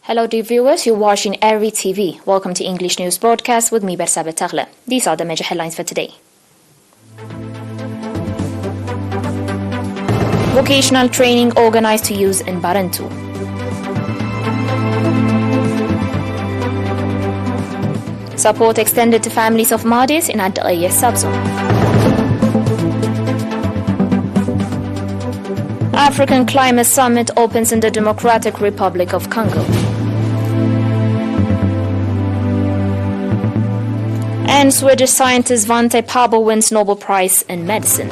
Hello dear viewers, you're watching ERi-TV. Welcome to English News Broadcast with me, Bersabet Tagle. These are the major headlines for today. Vocational training organized to use in Barentu. Support extended to families of Madis in Eritrea subzone. African Climate Summit opens in the Democratic Republic of Congo. And Swedish scientist Svante Pääbo wins Nobel Prize in Medicine.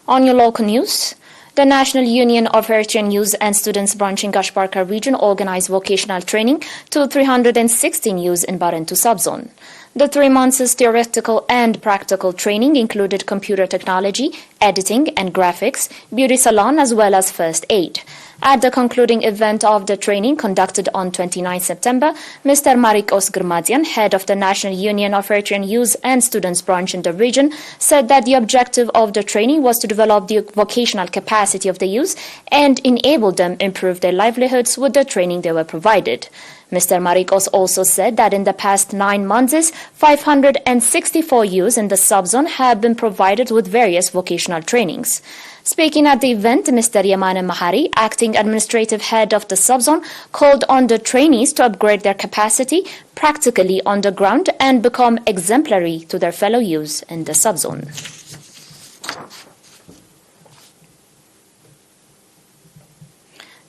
On your local news, the National Union of Eritrean Youth and Students branch in Gashbarka region organized vocational training to 316 youths in Barentu subzone. The 3 months' theoretical and practical training included computer technology, editing and graphics, beauty salon as well as first aid. At the concluding event of the training conducted on 29 September, Mr. Marikos Grmadian, head of the National Union of Eritrean Youth and Students branch in the region, said that the objective of the training was to develop the vocational capacity of the youth and enable them improve their livelihoods with the training they were provided. Mr. Marikos also said that in the past 9 months, 564 youths in the subzone have been provided with various vocational trainings. Speaking at the event, Mr. Yamane Mahari, acting administrative head of the subzone, called on the trainees to upgrade their capacity practically on the ground and become exemplary to their fellow youths in the subzone.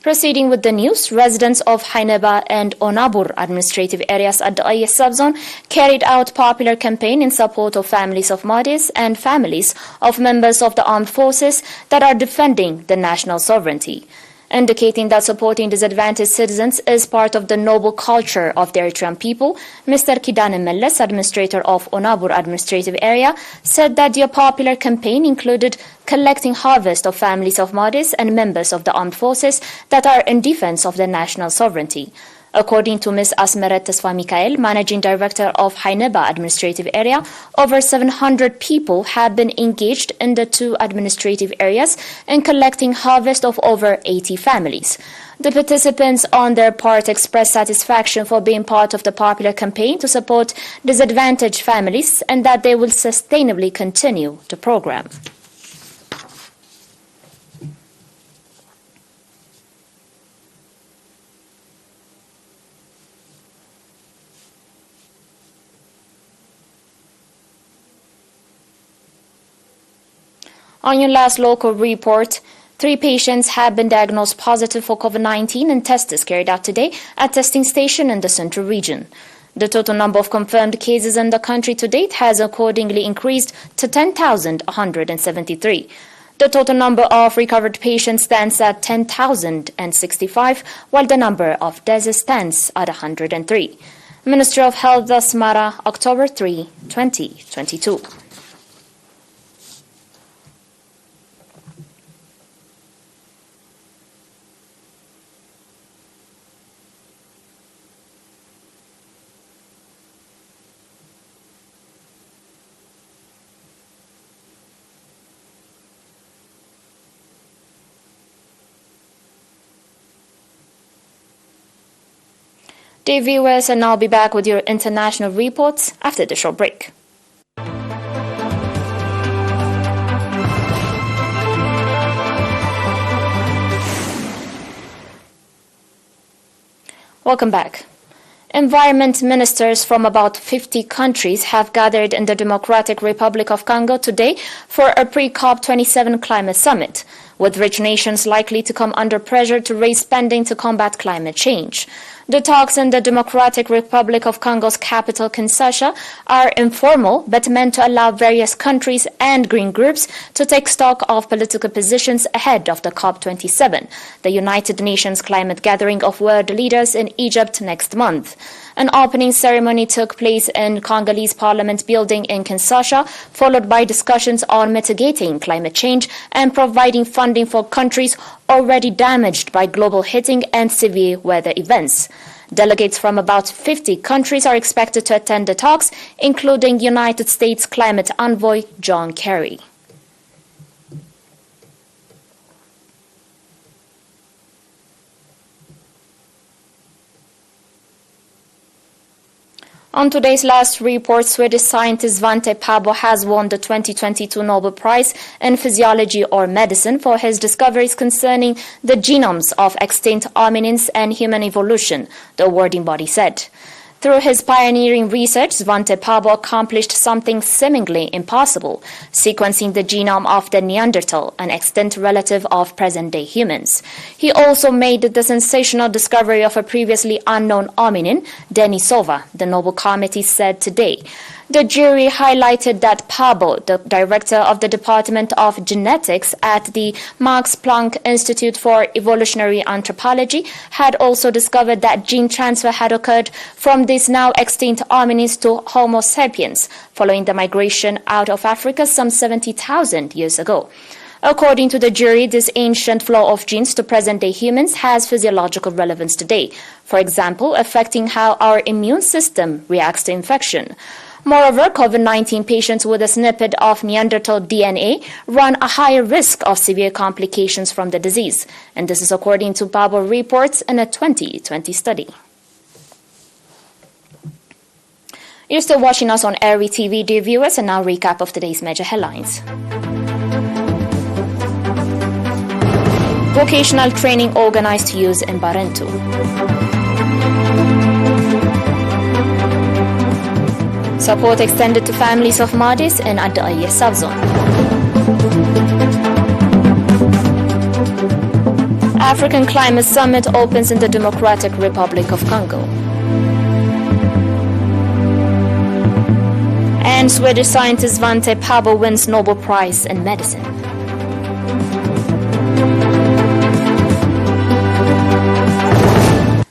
Proceeding with the news, residents of Haineba and Onabur administrative areas at the Eritrea subzone carried out popular campaign in support of families of Madis and families of members of the armed forces that are defending the national sovereignty, indicating that supporting disadvantaged citizens is part of the noble culture of the Eritrean people. Mr. Kidane Melles, administrator of Onabur administrative area, said that the popular campaign included collecting harvest of families of Madis and members of the armed forces that are in defense of the national sovereignty. According to Ms. Asmeret Tesfa Mikael, managing director of Haineba administrative area, over 700 people have been engaged in the 2 administrative areas in collecting harvest of over 80 families. The participants on their part expressed satisfaction for being part of the popular campaign to support disadvantaged families and that they will sustainably continue the program. On your last local report, 3 patients have been diagnosed positive for COVID-19 and tests carried out today at testing station in the central region. The total number of confirmed cases in the country to date has accordingly increased to 10,173. The total number of recovered patients stands at 10,065, while the number of deaths stands at 103. Ministry of Health, Asmara, October 3, 2022. Dear viewers, and I'll be back with your international reports after the short break. Welcome back. Environment ministers from about 50 countries have gathered in the Democratic Republic of Congo today for a pre-COP27 climate summit, with rich nations likely to come under pressure to raise spending to combat climate change. The talks in the Democratic Republic of Congo's capital, Kinshasa, are informal but meant to allow various countries and green groups to take stock of political positions ahead of the COP27, the United Nations climate gathering of world leaders in Egypt next month. An opening ceremony took place in Congolese Parliament building in Kinshasa, followed by discussions on mitigating climate change and providing funding for countries already damaged by global heating and severe weather events. Delegates from about 50 countries are expected to attend the talks, including United States climate envoy John Kerry. On today's last report, Swedish scientist Svante Pääbo has won the 2022 Nobel Prize in Physiology or Medicine for his discoveries concerning the genomes of extinct hominins and human evolution, the awarding body said. Through his pioneering research, Svante Pääbo accomplished something seemingly impossible, sequencing the genome of the Neanderthal, an extinct relative of present-day humans. He also made the sensational discovery of a previously unknown hominin, Denisova, the Nobel Committee said today. The jury highlighted that Pääbo, the director of the Department of Genetics at the Max Planck Institute for Evolutionary Anthropology, had also discovered that gene transfer had occurred from these now extinct hominins to Homo sapiens, following the migration out of Africa some 70,000 years ago. According to the jury, this ancient flow of genes to present-day humans has physiological relevance today, for example, affecting how our immune system reacts to infection. Moreover, COVID-19 patients with a snippet of Neanderthal DNA run a higher risk of severe complications from the disease, and this is according to Pääbo reports in a 2020 study. You're still watching us on ERi-TV, dear viewers, and now recap of today's major headlines. Vocational training organized to use in Barentu. Support extended to families of Madis in Eritrea subzone. African Climate Summit opens in the Democratic Republic of Congo. And Swedish scientist Svante Pääbo wins Nobel Prize in Medicine.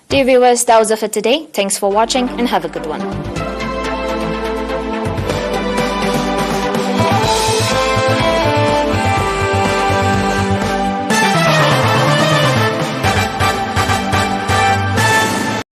Dear viewers, that was it for today. Thanks for watching and have a good one.